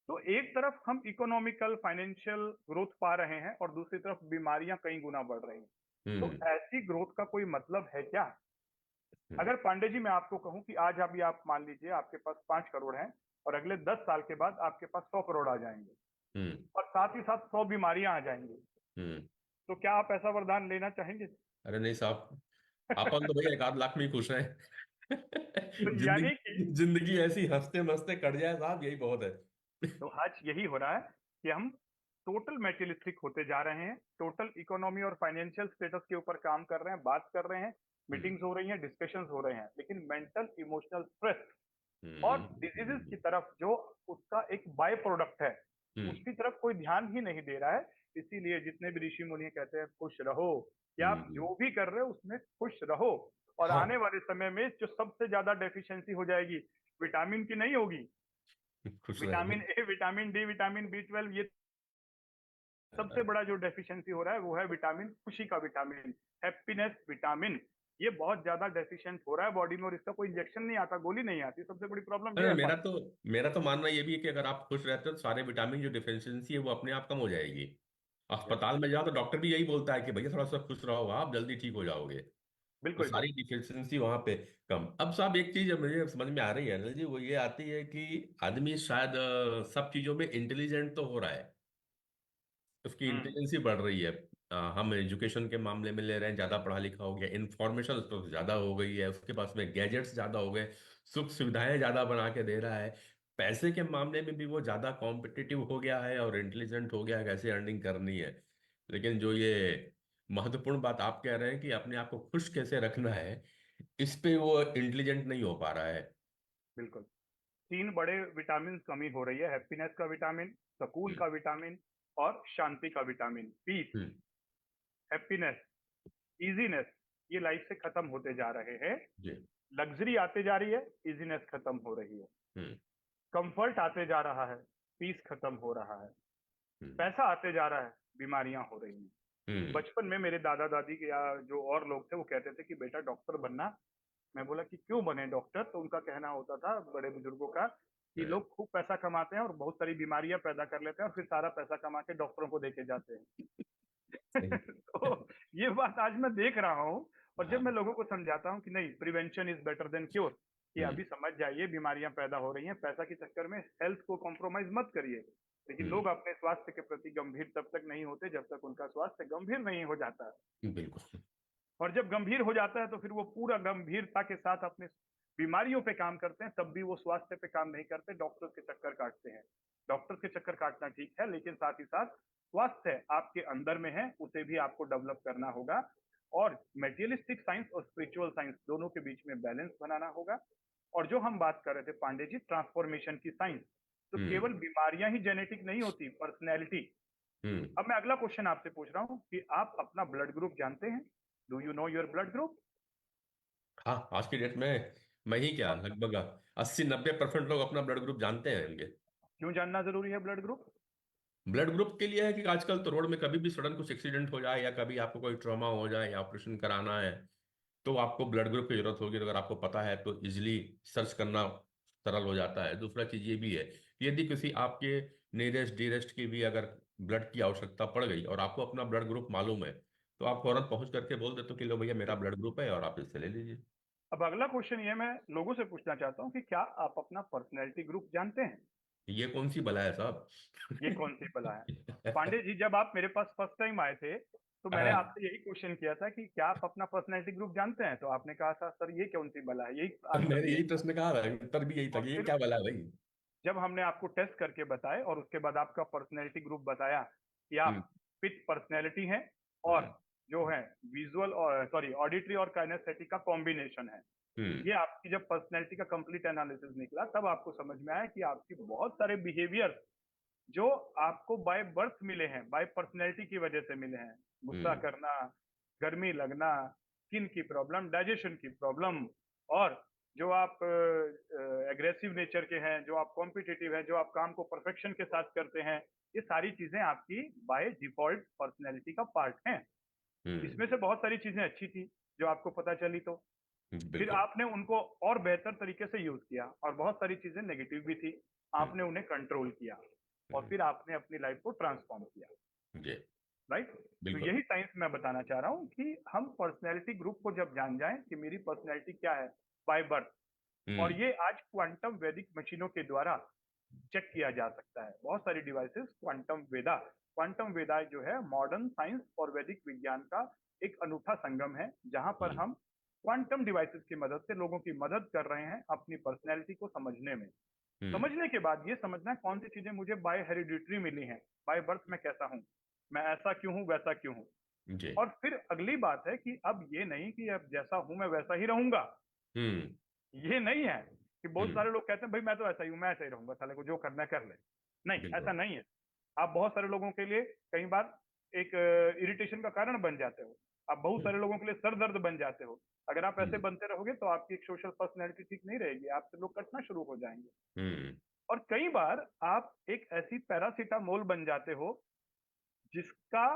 तो एक तरफ हम इकोनॉमिकल फाइनेंशियल ग्रोथ पा रहे हैं और दूसरी तरफ बीमारियां कई गुना बढ़ रही हैं। तो हम्म। ऐसी ग्रोथ का कोई मतलब है क्या? हम्म। अगर पांडे जी मैं आपको कहूं कि आज अभी आप मान लीजिए आपके पास 5 करोड़ हैं और अगले 10 साल के बाद आपके पास 100 करोड़ आ जाएंगे हम्म। और साथ ही साथ 100 बीमारियां आ जाएंगी, हम्म। तो क्या आप ऐसा वरदान लेना चाहेंगे? अरे नहीं साहब, अपन तो भैया 1 आध लाख में ही खुश हैं। तो यानी कि, जिंदगी जिंदगी ऐसी हंसते मस्ते कट जाए साहब, यही बहुत है। तो आज यही हो रहा है कि हम टोटल मेटेरियलिस्टिक होते जा रहे हैं, टोटल इकोनॉमी और फाइनेंशियल स्टेटस के ऊपर काम कर रहे हैं, बात कर रहे हैं, हम्म। मीटिंग्स हो रही हैं, डिस्कशंस हो रहे हैं, लेकिन मेंटल इमोशनल स्ट्रेस और डिजीजेस की हम्म। तरफ जो उसका एक बाय प्रोडक्ट है, हम्म। उसकी तरफ कोई ध्यान ही नहीं दे रहा है। इसीलिए जितने भी ऋषि मुनि कहते हैं खुश रहो, कि आप हम्म। जो भी कर रहे हो उसमें खुश रहो। और हाँ। आने वाले समय में जो सबसे ज्यादा डेफिशिएंसी हो जाएगी, विटामिन की नहीं होगी। खुश विटामिन रहेंगे। ए, विटामिन डी, विटामिन बी 12, ये सबसे बड़ा जो डेफिशिएंसी हो रहा है वो है विटामिन, खुशी का विटामिन, हैप्पीनेस विटामिन। ये बहुत ज्यादा डेफिशिएंट हो रहा है बॉडी में, और इसका कोई इंजेक्शन नहीं आता, गोली नहीं आती। सबसे बड़ी प्रॉब्लम ये अरे है। मेरा तो मानना ये भी है कि अगर आप खुश रहते हो तो सारे विटामिन जो डिफिशियंसी है वो अपने आप कम हो जाएगी। यस, अस्पताल में जाओ तो डॉक्टर भी यही बोलता है कि भैया थोड़ा सा खुश रहो, आप जल्दी ठीक हो जाओगे। तो बिल्कुल ठीक। सारी डिफिशियंसी वहां पे कम। अब साहब एक चीज मुझे समझ में आ रही है अनिल जी, वो ये आती है कि आदमी शायद सब चीजों में इंटेलिजेंट तो हो रहा है, उसकी हम्म। इंटेलिजेंसी बढ़ रही है। हम एजुकेशन के मामले में ले रहे हैं, ज्यादा पढ़ा लिखा हो गया, इंफॉर्मेशन तो ज्यादा हो गई है, उसके पास में गैजेट्स ज्यादा हो गए, सुख सुविधाएं ज्यादा बना के दे रहा है, पैसे के मामले में भी वो ज्यादा कॉम्पिटिटिव हो गया है और इंटेलिजेंट हो गया है कैसे अर्निंग करनी है। लेकिन जो ये महत्वपूर्ण बात आप कह रहे हैं कि अपने आप को खुश कैसे रखना है, इस पे वो इंटेलिजेंट नहीं हो पा रहा है। बिल्कुल। 3 बड़े विटामिन कमी हो रही है, हैप्पीनेस का विटामिन, सकून हम्म। का विटामिन और शांति का विटामिन। पीस, हम्म। हैप्पीनेस, इजीनेस, ये लाइफ से खत्म होते जा रहे हैं। जी। लग्जरी आते जा रही है, इजीनेस खत्म हो रही है। हम्म। कंफर्ट आते जा रहा है, पीस खत्म हो रहा है। हम्म। पैसा आते जा रहा है, बीमारियां हो रही हैं। बचपन में मेरे दादा दादी के या जो और लोग थे वो कहते थे कि बेटा डॉक्टर बनना। मैं बोला कि क्यों बने डॉक्टर? तो उनका कहना होता था बड़े बुजुर्गों का कि हम्म, लोग खूब पैसा कमाते हैं और बहुत सारी बीमारियां पैदा कर लेते हैं और फिर सारा पैसा कमा के डॉक्टरों को देके जाते हैं। सही। तो ये बात आज मैं देख रहा हूँ। और जब हाँ। मैं लोगों को समझाता हूँ कि नहीं, prevention is better than cure, कि हम्म। अभी समझ जाइए बीमारियां पैदा हो रही हैं, पैसा के चक्कर में हेल्थ को कॉम्प्रोमाइज मत करिए। लेकिन हम्म। लोग अपने स्वास्थ्य के प्रति गंभीर तब तक नहीं होते जब तक उनका स्वास्थ्य गंभीर नहीं हो जाता है। बिल्कुल। और जब गंभीर हो जाता है तो फिर वो पूरा गंभीरता के साथ अपने बीमारियों पे काम करते हैं, तब भी वो स्वास्थ्य पे काम नहीं करते, डॉक्टर्स के चक्कर काटते हैं। डॉक्टर्स के चक्कर काटना ठीक है, लेकिन साथ ही साथ स्वास्थ्य आपके अंदर में है, उसे भी आपको डेवलप करना होगा। और मेटेरियलिस्टिक साइंस और स्पिरिचुअल साइंस दोनों के बीच में बैलेंस बनाना होगा। और जो हम बात कर रहे थे पांडे जी, ट्रांसफॉर्मेशन की साइंस, तो हम्म। केवल बीमारियां ही जेनेटिक नहीं होती, पर्सनैलिटी। हम्म। अब मैं अगला क्वेश्चन आपसे पूछ रहा हूँ कि आप अपना ब्लड ग्रुप जानते हैं? Do you know your blood group? हाँ, आज की डेट में मैं ही क्या, और लगभग 80-90% लोग अपना ब्लड ग्रुप जानते हैं उनके। क्यों जानना जरूरी है ब्लड ग्रुप? ब्लड ग्रुप के लिए है कि आजकल तो रोड में कभी भी सडन कुछ एक्सीडेंट हो जाए या कभी आपको कोई ट्रॉमा हो जाए या ऑपरेशन कराना है, तो आपको ब्लड ग्रुप की जरूरत होगी। तो अगर आपको पता है तो इजिली सर्च करना सरल हो जाता है। दूसरा चीज ये भी है कि यदि किसी आपके नियरेस्ट डियरेस्ट की भी अगर ब्लड की आवश्यकता पड़ गई और आपको अपना ब्लड ग्रुप मालूम है, तो आप फौरन पहुंच करके बोल देते हो कि लो भैया मेरा ब्लड ग्रुप है और आप इससे ले लीजिए। अब अगला क्वेश्चन ये मैं लोगों से पूछना चाहता हूँ कि क्या आप अपना पर्सनैलिटी ग्रुप जानते हैं? ये कौन सी बला है साहब? ये कौन सी बला है? पांडे जी, जब आप मेरे पास फर्स्ट टाइम आए थे तो मैंने हाँ, आपसे यही क्वेश्चन किया था कि क्या आप अपना पर्सनैलिटी ग्रुप जानते हैं, तो आपने कहा था सर ये कौन सी बला है, यही आंसर मैंने दिया। यही प्रश्न कहा था, उत्तर भी यही था और कि ये फिर क्या बला है भाई। जब हमने आपको टेस्ट करके बताए और उसके बाद आपका पर्सनैलिटी ग्रुप बताया कि हम्म। आप फिट पर्सनैलिटी हैं और हाँ। जो है विजुअल और सॉरी ऑडिटरी और काइनेस्थेटिक का कॉम्बिनेशन है, हम्म। ये आपकी जब पर्सनैलिटी का कंप्लीट एनालिसिस निकला तब आपको समझ में आया कि आपकी बहुत सारे बिहेवियर जो आपको बाय बर्थ मिले हैं, बाय पर्सनैलिटी की वजह से मिले हैं, गुस्सा हम्म। करना, गर्मी लगना, स्किन की प्रॉब्लम, डाइजेशन की प्रॉब्लम, और जो आप एग्रेसिव नेचर के हैं, जो आप कॉम्पिटिटिव हैं, जो आप काम को परफेक्शन के साथ करते हैं, ये सारी चीजें आपकी बाय डिफॉल्ट पर्सनैलिटी का पार्ट हैं। हम्म। इसमें से बहुत सारी चीजें अच्छी थी जो आपको पता चली, तो फिर बिल्कुल। आपने उनको और बेहतर तरीके से यूज किया, और बहुत सारी चीजें नेगेटिव भी थी, हम्म। आपने उन्हें कंट्रोल किया और हम्म। फिर आपने अपनी लाइफ को ट्रांसफॉर्म किया। जी। राइट? तो बिल्कुल। यही साइंस मैं बताना चाह रहा हूँ कि हम पर्सनैलिटी ग्रुप को जब जान जाएं कि मेरी पर्सनैलिटी क्या है बाय बर्थ, और हम्म। ये आज क्वांटम वैदिक मशीनों के द्वारा चेक किया जा सकता है, बहुत सारी डिवाइसेस, क्वांटम वेदा जो है मॉडर्न साइंस और वैदिक विज्ञान का एक अनूठा संगम है, जहां पर हम्म। हम क्वांटम डिवाइसेस की मदद से लोगों की मदद कर रहे हैं अपनी पर्सनैलिटी को समझने में। हम्म। समझने के बाद ये समझना है कौन सी चीजें मुझे बाय हेरिडिटरी मिली हैं, बाय बर्थ मैं कैसा हूँ, मैं ऐसा क्यों हूँ, वैसा क्यों हूँ। जी। और फिर अगली बात है कि अब ये नहीं कि अब जैसा हूं मैं वैसा ही रहूंगा, हम्म। ये नहीं है कि बहुत हम्म। सारे लोग कहते हैं भाई मैं तो ऐसा ही हूं, मैं ऐसा ही रहूंगा, साले को जो करना है कर ले। नहीं, ऐसा बिल्कुल। नहीं है। आप बहुत सारे लोगों के लिए कई बार एक इरिटेशन का कारण बन जाते हो, आप बहुत हम्म। सारे लोगों के लिए सर दर्द बन जाते हो। अगर आप ऐसे हम्म। बनते रहोगे तो आपकी एक सोशल पर्सनैलिटी ठीक नहीं रहेगी, आपसे लोग कटना शुरू हो जाएंगे। हम्म। और कई बार आप एक ऐसी पैरासीटामोल बन जाते हो जिसका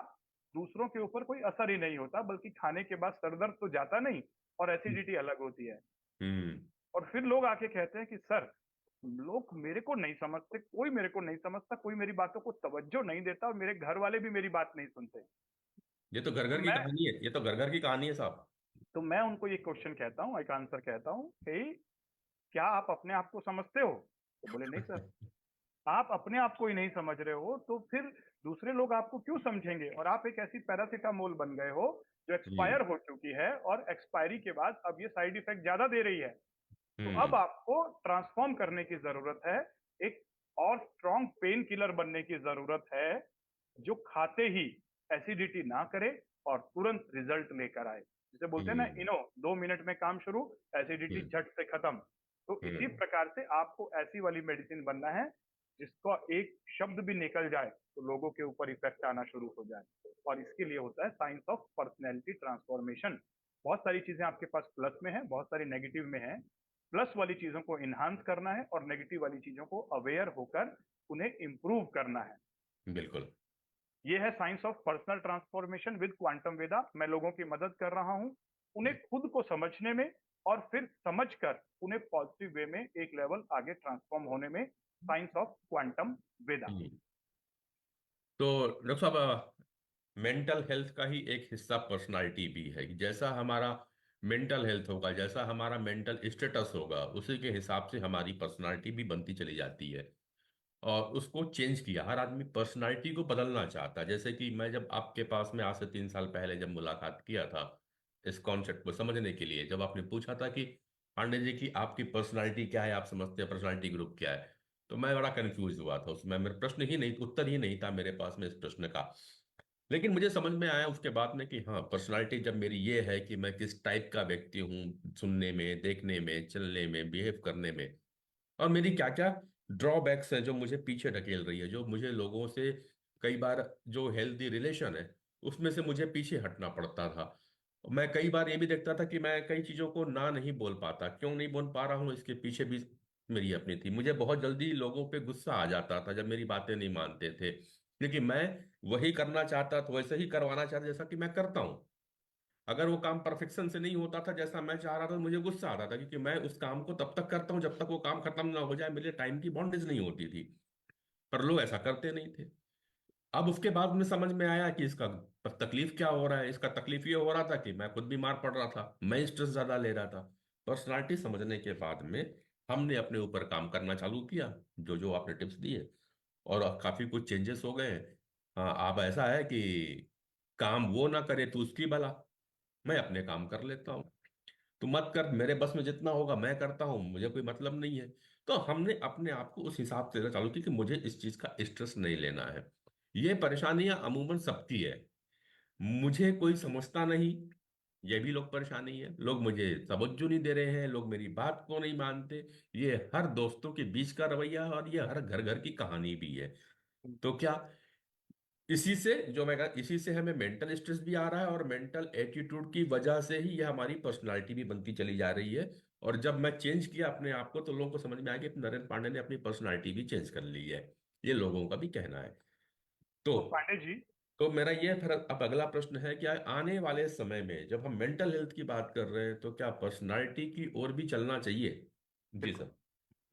दूसरों के ऊपर कोई असर ही नहीं होता, बल्कि खाने के बाद सर दर्द तो जाता नहीं और एसिडिटी अलग होती है। हम्म। और फिर लोग आके कहते हैं कि सर, लोग मेरे को नहीं समझते, कोई मेरे को नहीं समझता, कोई मेरी बातों को तवज्जो नहीं देता और मेरे घर वाले भी मेरी बात नहीं सुनते। ये तो घर तो घर की मैं कहानी है, ये तो घर घर की कहानी है साहब। तो मैं उनको ये क्वेश्चन कहता हूँ, एक आंसर कहता हूँ कि क्या आप अपने आप को समझते हो? तो बोले नहीं सर। आप अपने आप को ही नहीं समझ रहे हो तो फिर दूसरे लोग आपको क्यों समझेंगे? और आप एक ऐसी पैरासीटामोल बन गए हो जो एक्सपायर हम्म। हो चुकी है, और एक्सपायरी के बाद अब ये साइड इफेक्ट ज्यादा दे रही है। तो अब हम्म। आपको ट्रांसफॉर्म करने की जरूरत है, एक और स्ट्रॉन्ग पेन किलर बनने की जरूरत है जो खाते ही एसिडिटी ना करे और तुरंत रिजल्ट लेकर आए। जिसे बोलते हैं ना हम्म। इनो, 2 मिनट में काम शुरू, एसिडिटी हम्म। झट से खत्म। तो इसी हम्म। प्रकार से आपको ऐसी वाली मेडिसिन बनना है जिसका एक शब्द भी निकल जाए तो लोगों के ऊपर इफेक्ट आना शुरू हो जाए। और इसके लिए होता है साइंस ऑफ पर्सनैलिटी ट्रांसफॉर्मेशन। बहुत सारी चीजें आपके पास प्लस में है, बहुत सारी नेगेटिव में है। प्लस वाली चीजों को इन्हांस करना है और नेगेटिव वाली चीजों को अवेयर होकर उन्हें इंप्रूव करना है। बिल्कुल। ये है science of personal transformation with quantum Veda. मैं लोगों की मदद कर रहा हूं उन्हें खुद को समझने में, और फिर समझकर उन्हें पॉजिटिव वे में एक लेवल आगे ट्रांसफॉर्म होने में। साइंस ऑफ क्वांटम वेदा। हम्म। तो डॉक्टर साहब, मेंटल हेल्थ का ही एक हिस्सा पर्सनालिटी भी है कि जैसा हमारा मेंटल हेल्थ होगा, जैसा हमारा मेंटल स्टेटस होगा, उसी के हिसाब से हमारी पर्सनालिटी भी बनती चली जाती है। और उसको चेंज किया, हर आदमी पर्सनालिटी को बदलना चाहता है। जैसे कि मैं जब आपके पास में आज से 3 साल पहले जब मुलाकात किया था इस कॉन्सेप्ट को समझने के लिए, जब आपने पूछा था कि पांडे जी की आपकी पर्सनालिटी क्या है, आप समझते हैं पर्सनालिटी ग्रुप क्या है, तो मैं बड़ा कंफ्यूज हुआ था। उसमें मेरा प्रश्न ही नहीं, उत्तर ही नहीं था मेरे पास में इस प्रश्न का। लेकिन मुझे समझ में आया उसके बाद में कि हाँ, पर्सनालिटी जब मेरी ये है कि मैं किस टाइप का व्यक्ति हूँ, सुनने में, देखने में, चलने में, बिहेव करने में, और मेरी क्या क्या ड्रॉबैक्स हैं जो मुझे पीछे ढकेल रही है, जो मुझे लोगों से कई बार जो हेल्दी रिलेशन है उसमें से मुझे पीछे हटना पड़ता था। मैं कई बार ये भी देखता था कि मैं कई चीज़ों को ना नहीं बोल पाता, क्यों नहीं बोल पा रहा हूँ इसके पीछे भी मेरी अपनी थी। मुझे बहुत जल्दी लोगों पे गुस्सा आ जाता था जब मेरी बातें नहीं मानते थे, क्योंकि मैं वही करना चाहता था, वैसे ही करवाना चाहता जैसा कि मैं करता हूँ। अगर वो काम परफेक्शन से नहीं होता था जैसा मैं चाह रहा था तो मुझे गुस्सा आता था, क्योंकि मैं उस काम को तब तक करता हूँ जब तक वो काम खत्म ना हो जाए, मेरे टाइम की बाउंड्रीज नहीं होती थी। पर लोग ऐसा करते नहीं थे। अब उसके बाद में समझ में आया कि इसका तकलीफ क्या हो रहा है। इसका तकलीफ ये हो रहा था कि मैं खुद बीमार पड़ रहा था, मैं स्ट्रेस ज्यादा ले रहा था। पर्सनालिटी समझने के बाद में हमने अपने ऊपर काम करना चालू किया, जो जो आपने टिप्स दिए, और काफी कुछ चेंजेस हो गए हैं। हाँ, अब ऐसा है कि काम वो ना करे तो उसकी भला, मैं अपने काम कर लेता हूँ। तो मत कर, मेरे बस में जितना होगा मैं करता हूँ, मुझे कोई मतलब नहीं है। तो हमने अपने आप को उस हिसाब से लेना चालू की कि मुझे इस चीज का स्ट्रेस नहीं लेना है। ये परेशानियां अमूमन सबकी है, मुझे कोई समझता नहीं, ये भी लोग परेशानी है। लोग मुझे तवज्जो नहीं दे रहे हैं, लोग मेरी बात को नहीं मानते। ये हर दोस्तों के बीच का रवैया है और ये हर घर घर की कहानी भी है। तो क्या इसी से जो मैं कहा, इसी से हमें मेंटल स्ट्रेस भी आ रहा है, और मेंटल एटीट्यूड की वजह से ही ये हमारी पर्सनालिटी भी बनती चली जा रही है। और जब मैं चेंज किया अपने आप को तो लोगों को समझ में आया कि नरेंद्र पांडे ने अपनी पर्सनालिटी भी चेंज कर ली है। ये लोगों का भी कहना है। तो तो पांडे जी, तो मेरा ये फिर अब अगला प्रश्न है कि आने वाले समय में जब हम मेंटल हेल्थ की बात कर रहे हैं तो क्या पर्सनालिटी की ओर भी चलना चाहिए? जी बिल्कुल, सर।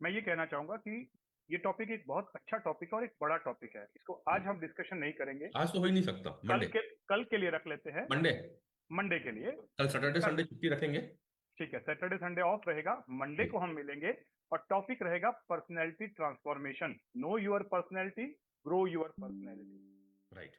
मैं ये कहना चाहूंगा कि ये टॉपिक एक बहुत अच्छा टॉपिक है और एक बड़ा टॉपिक है। इसको आज हम डिस्कशन नहीं करेंगे, आज तो हो ही नहीं सकता, कल मंडे। के कल के लिए रख लेते हैं, मंडे। मंडे के लिए। कल सैटरडे कल, संडे छुट्टी रखेंगे। ठीक है, सैटरडे संडे ऑफ रहेगा, मंडे जी। को हम मिलेंगे। और टॉपिक रहेगा personality transformation. Know your personality, grow your personality. Right.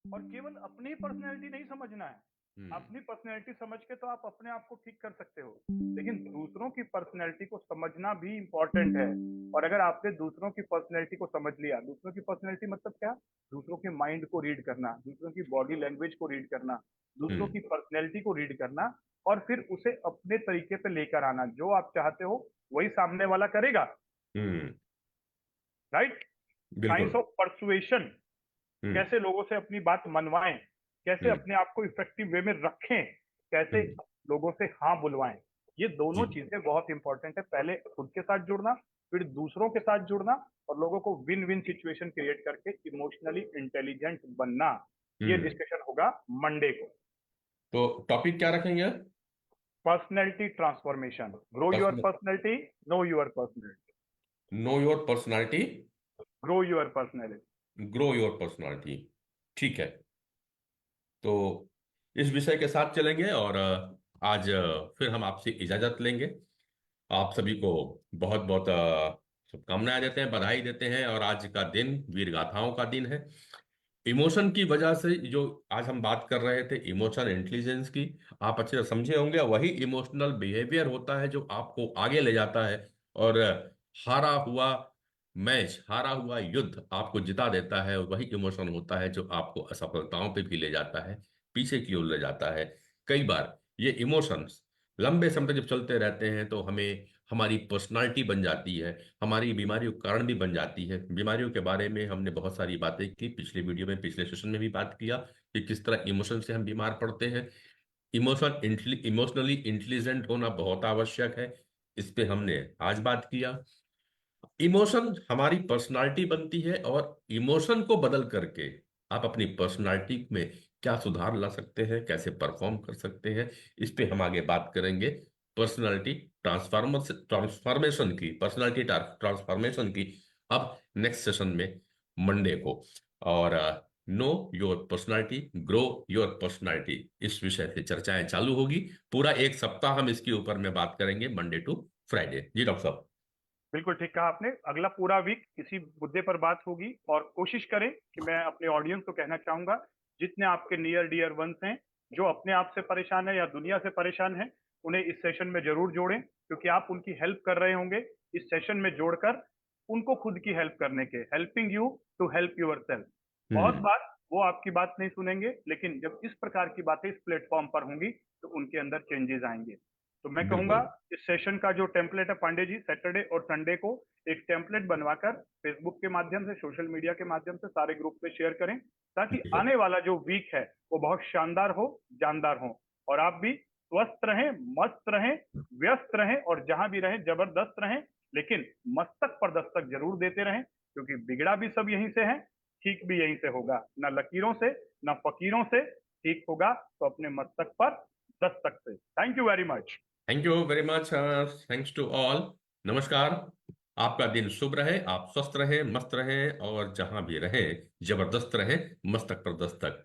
और केवल अपनी पर्सनैलिटी नहीं समझना है। हम्म। अपनी पर्सनैलिटी समझ के तो आप अपने आप को ठीक कर सकते हो, लेकिन दूसरों की पर्सनैलिटी को समझना भी इंपॉर्टेंट है। और अगर आपने दूसरों की पर्सनैलिटी को समझ लिया, दूसरों की पर्सनैलिटी मतलब क्या? दूसरों के माइंड को रीड करना, दूसरों की बॉडी लैंग्वेज को रीड करना, दूसरों हम्म। की पर्सनैलिटी को रीड करना, और फिर उसे अपने तरीके पे लेकर आना। जो आप चाहते हो वही सामने वाला करेगा। हम्म। राइट। साइंस बिल्कुल। Of persuasion. हम्म। कैसे लोगों से अपनी बात मनवाएं, कैसे हम्म। अपने आप को इफेक्टिव वे में रखें, कैसे हम्म। लोगों से हाँ बुलवाएं। ये जी। दोनों चीजें बहुत इंपॉर्टेंट है। पहले खुद के साथ जुड़ना, फिर दूसरों के साथ जुड़ना, और लोगों को विन विन सिचुएशन क्रिएट करके इमोशनली इंटेलिजेंट बनना। ये हम्म। डिस्कशन होगा मंडे को। तो टॉपिक क्या रखेंगे? Personality transformation. Grow your personal. Personality, know your personality, know your personality, grow your personality. Grow your personality. ठीक है। तो इस विषय के साथ चलेंगे, और आज फिर हम आपसे इजाजत लेंगे। आप सभी को बहुत बहुत शुभकामनाएं देते हैं, बधाई देते हैं। और आज का दिन वीर गाथाओं का दिन है। इमोशन की वजह से जो आज हम बात कर रहे थे, इमोशन इंटेलिजेंस की, आप अच्छे से समझे होंगे, वही इमोशनल बिहेवियर होता है जो आपको आगे ले जाता है। और हारा हुआ मैच, हारा हुआ युद्ध आपको जिता देता है। और वही इमोशन होता है जो आपको असफलताओं पे भी ले जाता है, पीछे की ओर ले जाता है। कई बार ये इमोशंस लंबे समय तक जब चलते रहते हैं तो हमें हमारी पर्सनालिटी बन जाती है, हमारी बीमारियों का कारण भी बन जाती है। बीमारियों के बारे में हमने बहुत सारी बातें की पिछले वीडियो में, पिछले सेशन में भी बात किया कि किस तरह इमोशन से हम बीमार पड़ते हैं। इमोशनली इंटेलिजेंट होना बहुत आवश्यक है, इस पे हमने आज बात किया। इमोशन हमारी पर्सनालिटी बनती है, और इमोशन को बदल करके आप अपनी पर्सनालिटी में क्या सुधार ला सकते हैं, कैसे परफॉर्म कर सकते हैं, इस पे हम आगे बात करेंगे। पर्सनालिटी पर्सनालिटी ट्रांसफॉर्मेशन की अब नेक्स्ट सेशन में, मंडे को। और know your personality, grow your personality, इस विषय से चर्चाएं चालू होगी। पूरा एक सप्ताह हम इसके ऊपर में बात करेंगे, मंडे टू फ्राइडे। जी डॉक्टर साहब। बिल्कुल ठीक कहा आपने। अगला पूरा वीक इसी मुद्दे पर बात होगी और कोशिश करें कि मैं अपने ऑडियंस को कहना चाहूंगा, जितने आपके नियर डियर वंस हैं जो अपने आप से परेशान है या दुनिया से परेशान है, उन्हें इस सेशन में जरूर जोड़ें, क्योंकि आप उनकी हेल्प कर रहे होंगे इस सेशन में जोड़कर उनको खुद की हेल्प करने के, helping you to help yourself. बहुत हम्म। बार वो आपकी बात नहीं सुनेंगे, लेकिन जब इस प्रकार की बातें इस प्लेटफॉर्म पर होंगी तो उनके अंदर चेंजेस आएंगे। तो मैं कहूंगा, बिल्कुल। इस सेशन का जो टेम्पलेट है पांडे जी, सैटरडे और संडे को एक टेम्पलेट बनवाकर फेसबुक के माध्यम से, सोशल मीडिया के माध्यम से सारे ग्रुप में शेयर करें, ताकि ठीक है। आने वाला जो वीक है वो बहुत शानदार हो, जानदार हो, और आप भी स्वस्थ रहें, मस्त रहें, व्यस्त रहें, और जहां भी रहें जबरदस्त रहें, लेकिन मस्तक पर दस्तक जरूर देते रहें, क्योंकि बिगड़ा भी सब यहीं से है, ठीक भी यहीं से होगा, ना लकीरों से ना फकीरों से। ठीक होगा तो अपने मस्तक पर दस्तक से। Thank you very much. Thank you very much. Thanks to all. नमस्कार। आपका दिन शुभ रहे, आप स्वस्थ रहे, मस्त रहे, और जहां भी रहे जबरदस्त रहे, मस्तक पर दस्तक।